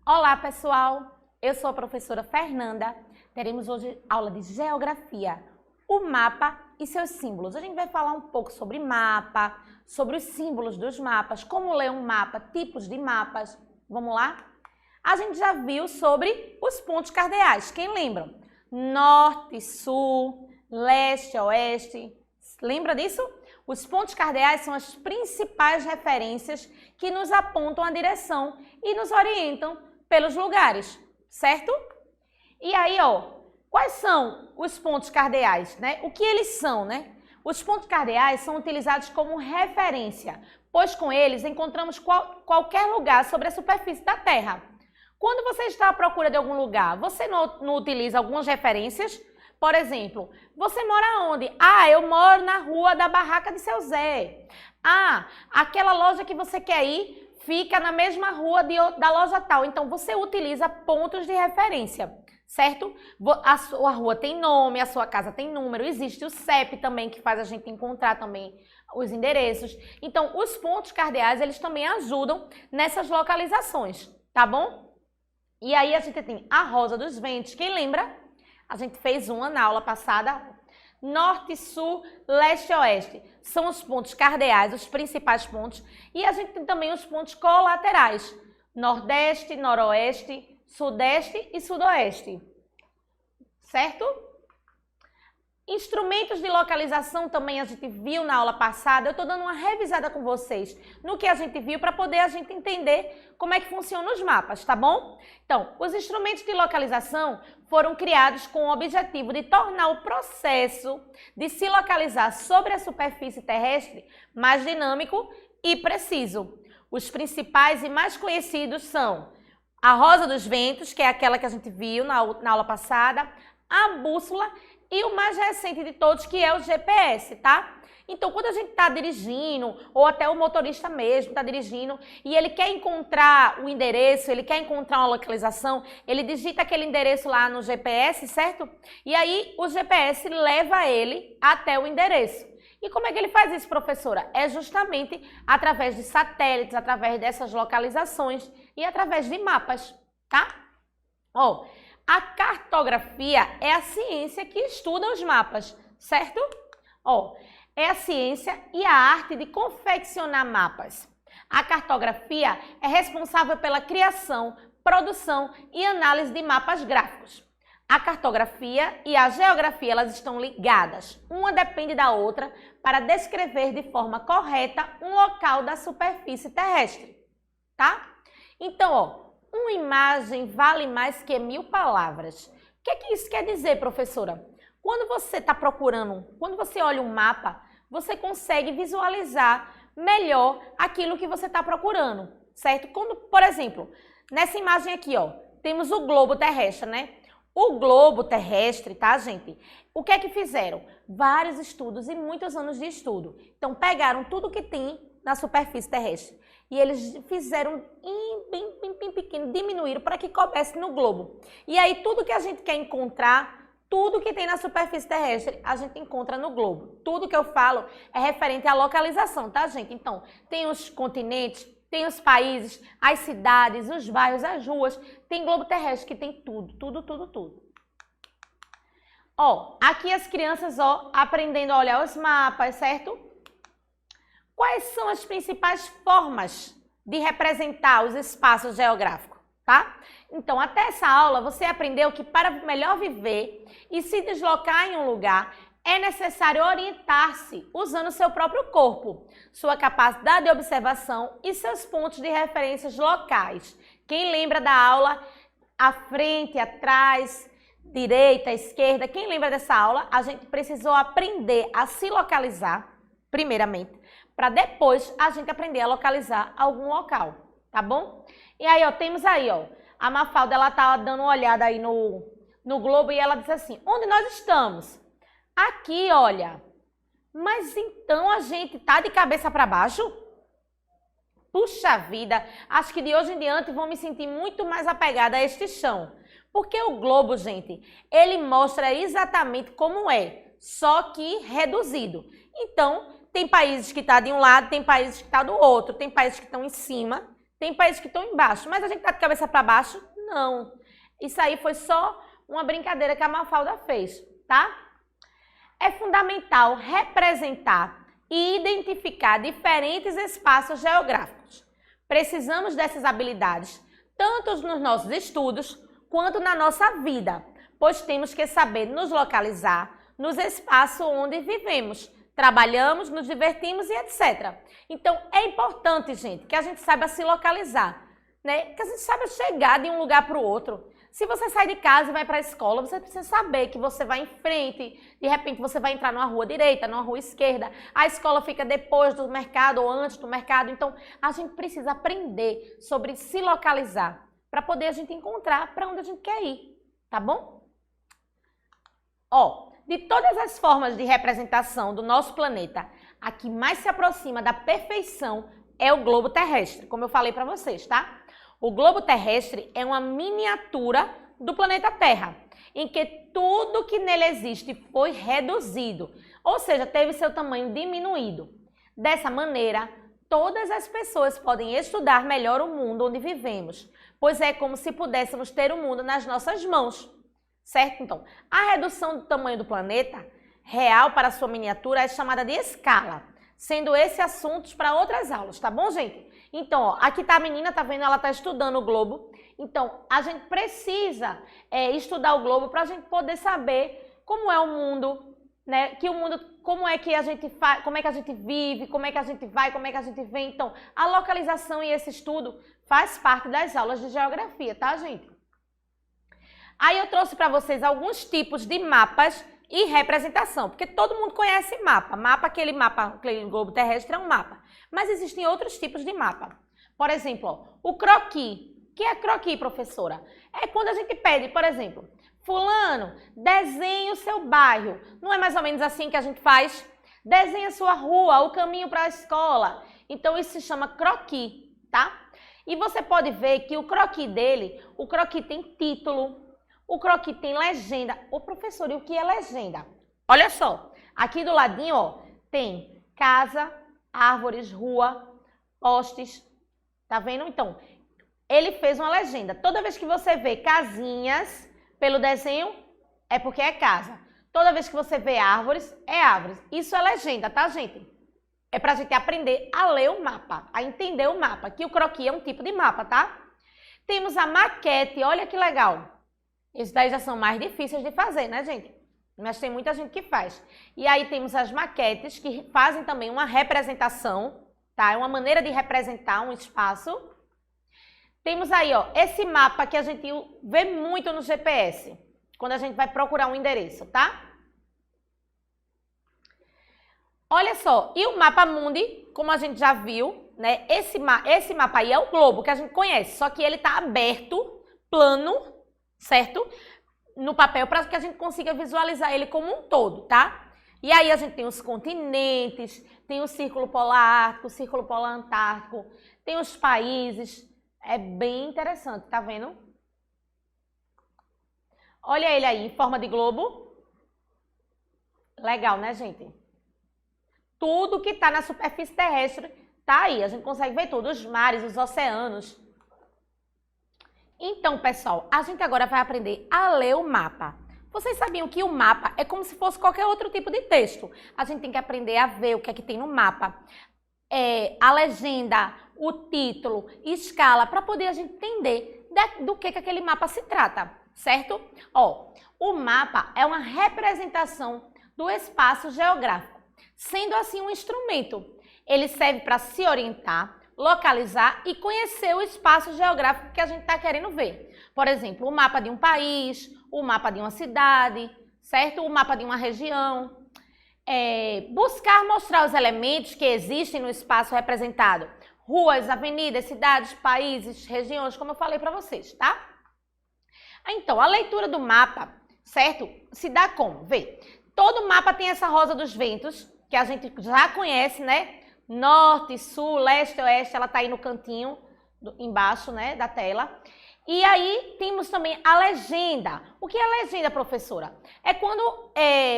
Olá, pessoal! Eu sou a professora Fernanda. Teremos hoje aula de Geografia, o mapa e seus símbolos. A gente vai falar um pouco sobre mapa, sobre os símbolos dos mapas, como ler um mapa, tipos de mapas. Vamos lá? A gente já viu sobre os pontos cardeais. Quem lembra? Norte, sul, leste, oeste. Lembra disso? Os pontos cardeais são as principais referências que nos apontam a direção e nos orientam pelos lugares, certo? E aí, quais são os pontos cardeais, né? O que eles são, né? Os pontos cardeais são utilizados como referência, pois com eles encontramos qualquer lugar sobre a superfície da Terra. Quando você está à procura de algum lugar, você não utiliza algumas referências? Por exemplo, você mora onde? Ah, eu moro na rua da barraca de seu Zé. Ah, aquela loja que você quer ir fica na mesma rua da loja tal. Então, você utiliza pontos de referência, certo? A sua rua tem nome, a sua casa tem número, existe o CEP também, que faz a gente encontrar também os endereços. Então, os pontos cardeais, eles também ajudam nessas localizações, tá bom? E aí, a gente tem a Rosa dos Ventos. Quem lembra? A gente fez uma na aula passada. Norte, sul, leste e oeste são os pontos cardeais, os principais pontos. E a gente tem também os pontos colaterais. Nordeste, noroeste, sudeste e sudoeste. Certo? Instrumentos de localização também a gente viu na aula passada. Eu estou dando uma revisada com vocês no que a gente viu para poder a gente entender como é que funcionam os mapas, tá bom? Então, os instrumentos de localização foram criados com o objetivo de tornar o processo de se localizar sobre a superfície terrestre mais dinâmico e preciso. Os principais e mais conhecidos são a Rosa dos Ventos, que é aquela que a gente viu na aula passada, a bússola e o mais recente de todos, que é o GPS, tá? Então, quando a gente está dirigindo, ou até o motorista mesmo está dirigindo, e ele quer encontrar o endereço, ele quer encontrar uma localização, ele digita aquele endereço lá no GPS, certo? E aí, o GPS leva ele até o endereço. E como é que ele faz isso, professora? É justamente através de satélites, através dessas localizações e através de mapas, tá? A cartografia é a ciência que estuda os mapas, certo? É a ciência e a arte de confeccionar mapas. A cartografia é responsável pela criação, produção e análise de mapas gráficos. A cartografia e a geografia, elas estão ligadas. Uma depende da outra para descrever de forma correta um local da superfície terrestre, tá? Então, uma imagem vale mais que 1000 palavras. O que é que isso quer dizer, professora? Quando você está procurando, quando você olha um mapa, você consegue visualizar melhor aquilo que você está procurando, certo? Quando, por exemplo, nessa imagem aqui, temos o globo terrestre, né? O globo terrestre, tá, gente? O que é que fizeram? Vários estudos e muitos anos de estudo. Então, pegaram tudo que tem na superfície terrestre e eles fizeram bem pequeno, diminuíram para que coubesse no globo. E aí, tudo que a gente quer encontrar, tudo que tem na superfície terrestre, a gente encontra no globo. Tudo que eu falo é referente à localização, tá, gente? Então, tem os continentes, tem os países, as cidades, os bairros, as ruas. Tem globo terrestre que tem tudo. Aqui as crianças, aprendendo a olhar os mapas, certo? Quais são as principais formas de representar os espaços geográficos, tá? Então, até essa aula, você aprendeu que para melhor viver e se deslocar em um lugar, é necessário orientar-se usando seu próprio corpo, sua capacidade de observação e seus pontos de referências locais. Quem lembra da aula à frente, atrás, direita, esquerda? Quem lembra dessa aula? A gente precisou aprender a se localizar, primeiramente, para depois a gente aprender a localizar algum local, tá bom? E aí, temos aí, a Mafalda, ela tá dando uma olhada aí no globo e ela diz assim, onde nós estamos? Aqui, olha. Mas então a gente tá de cabeça para baixo? Puxa vida, acho que de hoje em diante vou me sentir muito mais apegada a este chão. Porque o globo, gente, ele mostra exatamente como é, só que reduzido. Então, tem países que estão de um lado, tem países que estão do outro, tem países que estão em cima, tem países que estão embaixo. Mas a gente está de cabeça para baixo? Não. Isso aí foi só uma brincadeira que a Mafalda fez, tá? É fundamental representar e identificar diferentes espaços geográficos. Precisamos dessas habilidades, tanto nos nossos estudos, quanto na nossa vida, pois temos que saber nos localizar nos espaços onde vivemos, trabalhamos, nos divertimos e etc. Então, é importante, gente, que a gente saiba se localizar, né? Que a gente saiba chegar de um lugar para o outro. Se você sai de casa e vai para a escola, você precisa saber que você vai em frente, de repente você vai entrar numa rua direita, numa rua esquerda, a escola fica depois do mercado ou antes do mercado, então a gente precisa aprender sobre se localizar para poder a gente encontrar para onde a gente quer ir, tá bom? Ó, de todas as formas de representação do nosso planeta, a que mais se aproxima da perfeição é o globo terrestre, como eu falei para vocês, tá? O globo terrestre é uma miniatura do planeta Terra, em que tudo que nele existe foi reduzido, ou seja, teve seu tamanho diminuído. Dessa maneira, todas as pessoas podem estudar melhor o mundo onde vivemos, pois é como se pudéssemos ter o mundo nas nossas mãos, certo? Então, a redução do tamanho do planeta real para sua miniatura é chamada de escala, sendo esse assuntos para outras aulas, tá bom, gente? Então, ó, aqui tá a menina, tá vendo? Ela tá estudando o globo. Então, a gente precisa estudar o globo para a gente poder saber como é o mundo, né? Que o mundo, como é que a gente faz, como é que a gente vive, como é que a gente vai, como é que a gente vem. Então, a localização e esse estudo faz parte das aulas de geografia, tá, gente? Aí eu trouxe para vocês alguns tipos de mapas e representação, porque todo mundo conhece mapa. Aquele globo terrestre é um mapa. Mas existem outros tipos de mapa. Por exemplo, ó, o croquis. O que é croquis, professora? É quando a gente pede, por exemplo, fulano, desenhe o seu bairro. Não é mais ou menos assim que a gente faz? Desenhe a sua rua, o caminho para a escola. Então isso se chama croquis, tá? E você pode ver que o croquis dele, o croquis tem título, o croquis tem legenda. Ô, professor, e o que é legenda? Olha só, aqui do ladinho, ó, tem casa, árvores, rua, postes. Tá vendo? Então, ele fez uma legenda. Toda vez que você vê casinhas pelo desenho, é porque é casa. Toda vez que você vê árvores, é árvores. Isso é legenda, tá, gente? É pra gente aprender a ler o mapa, a entender o mapa, que o croquis é um tipo de mapa, tá? Temos a maquete, olha que legal. Esses daí já são mais difíceis de fazer, né, gente? Mas tem muita gente que faz. E aí temos as maquetes, que fazem também uma representação, tá? É uma maneira de representar um espaço. Temos aí, ó, esse mapa que a gente vê muito no GPS, quando a gente vai procurar um endereço, tá? Olha só, e o mapa mundi, como a gente já viu, né? Esse mapa aí é o globo que a gente conhece, só que ele tá aberto, plano, certo? No papel, para que a gente consiga visualizar ele como um todo, tá? E aí a gente tem os continentes, tem o Círculo Polar Ártico, o Círculo Polar Antártico, tem os países. É bem interessante, tá vendo? Olha ele aí, em forma de globo. Legal, né, gente? Tudo que tá na superfície terrestre tá aí. A gente consegue ver tudo, os mares, os oceanos. Então, pessoal, a gente agora vai aprender a ler o mapa. Vocês sabiam que o mapa é como se fosse qualquer outro tipo de texto. A gente tem que aprender a ver o que é que tem no mapa. A legenda, o título, escala, para poder a gente entender do que aquele mapa se trata, certo? Ó, o mapa é uma representação do espaço geográfico, sendo assim um instrumento. Ele serve para se orientar, localizar e conhecer o espaço geográfico que a gente está querendo ver. Por exemplo, o mapa de um país, o mapa de uma cidade, certo? O mapa de uma região. Buscar mostrar os elementos que existem no espaço representado. ruas, avenidas, cidades, países, regiões, como eu falei para vocês, tá? Então, a leitura do mapa, certo? Se dá como? Vê, todo mapa tem essa rosa dos ventos, que a gente já conhece, né? Norte, sul, leste, oeste, ela tá aí no cantinho, embaixo, né, da tela. E aí temos também a legenda. O que é a legenda, professora? É quando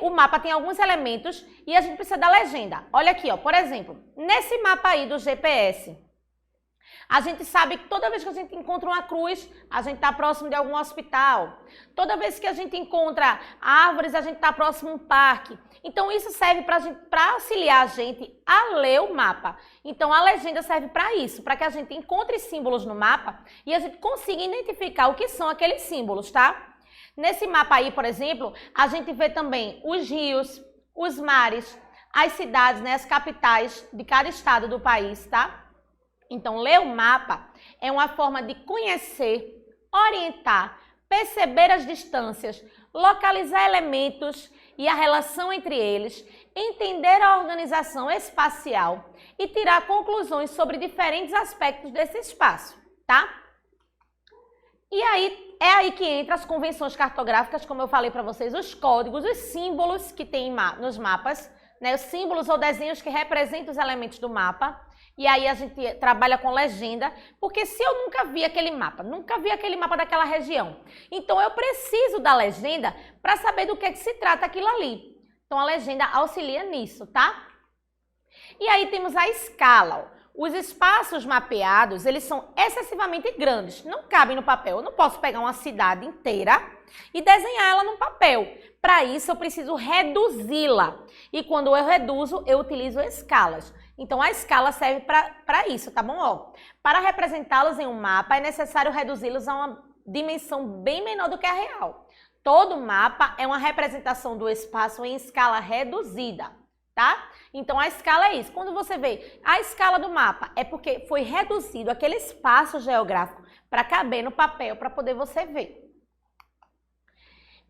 o mapa tem alguns elementos e a gente precisa da legenda. Olha aqui, ó, por exemplo, nesse mapa aí do GPS, a gente sabe que toda vez que a gente encontra uma cruz, a gente está próximo de algum hospital. Toda vez que a gente encontra árvores, a gente está próximo de um parque. Então, isso serve para auxiliar a gente a ler o mapa. Então, a legenda serve para isso, para que a gente encontre símbolos no mapa e a gente consiga identificar o que são aqueles símbolos, tá? Nesse mapa aí, por exemplo, a gente vê também os rios, os mares, as cidades, né, as capitais de cada estado do país, tá? Então, ler o mapa é uma forma de conhecer, orientar, perceber as distâncias, localizar elementos e a relação entre eles, entender a organização espacial e tirar conclusões sobre diferentes aspectos desse espaço, tá? E aí, é aí que entra as convenções cartográficas, como eu falei para vocês, os códigos, os símbolos que tem nos mapas, né? Os símbolos ou desenhos que representam os elementos do mapa. E aí a gente trabalha com legenda, porque se eu nunca vi aquele mapa daquela região, então eu preciso da legenda para saber do que se trata aquilo ali. Então a legenda auxilia nisso, tá? E aí temos a escala. Os espaços mapeados, eles são excessivamente grandes, não cabem no papel. Eu não posso pegar uma cidade inteira e desenhar ela no papel. Para isso eu preciso reduzi-la. E quando eu reduzo, eu utilizo escalas. Então, a escala serve para isso, tá bom? Ó, para representá-los em um mapa, é necessário reduzi-los a uma dimensão bem menor do que a real. Todo mapa é uma representação do espaço em escala reduzida, tá? Então, a escala é isso. Quando você vê a escala do mapa, é porque foi reduzido aquele espaço geográfico para caber no papel, para poder você ver.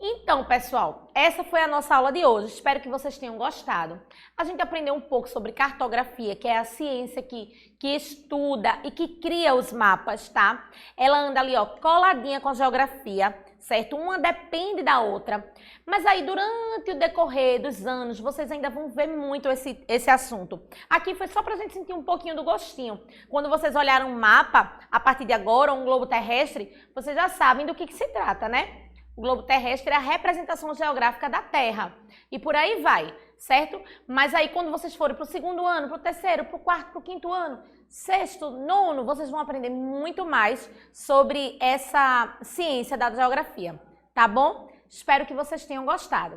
Então, pessoal, essa foi a nossa aula de hoje. Espero que vocês tenham gostado. A gente aprendeu um pouco sobre cartografia, que é a ciência que estuda e que cria os mapas, tá? Ela anda ali, ó, coladinha com a geografia, certo? Uma depende da outra. Mas aí, durante o decorrer dos anos, vocês ainda vão ver muito esse assunto. Aqui foi só pra gente sentir um pouquinho do gostinho. Quando vocês olharam um mapa, a partir de agora, um globo terrestre, vocês já sabem do que se trata, né? O globo terrestre é a representação geográfica da Terra. E por aí vai, certo? Mas aí quando vocês forem para o segundo ano, para o terceiro, para o quarto, para o quinto ano, sexto, nono, vocês vão aprender muito mais sobre essa ciência da geografia, tá bom? Espero que vocês tenham gostado.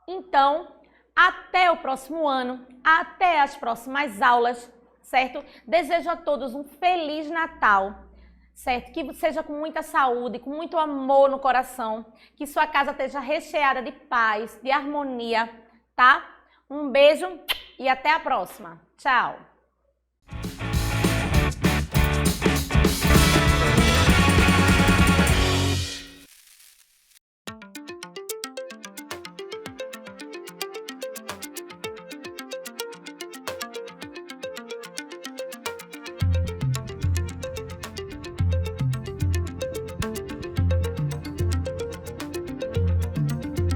Então, até o próximo ano, até as próximas aulas, certo? Desejo a todos um Feliz Natal. Certo? Que seja com muita saúde, com muito amor no coração, que sua casa esteja recheada de paz, de harmonia, tá? Um beijo e até a próxima. Tchau!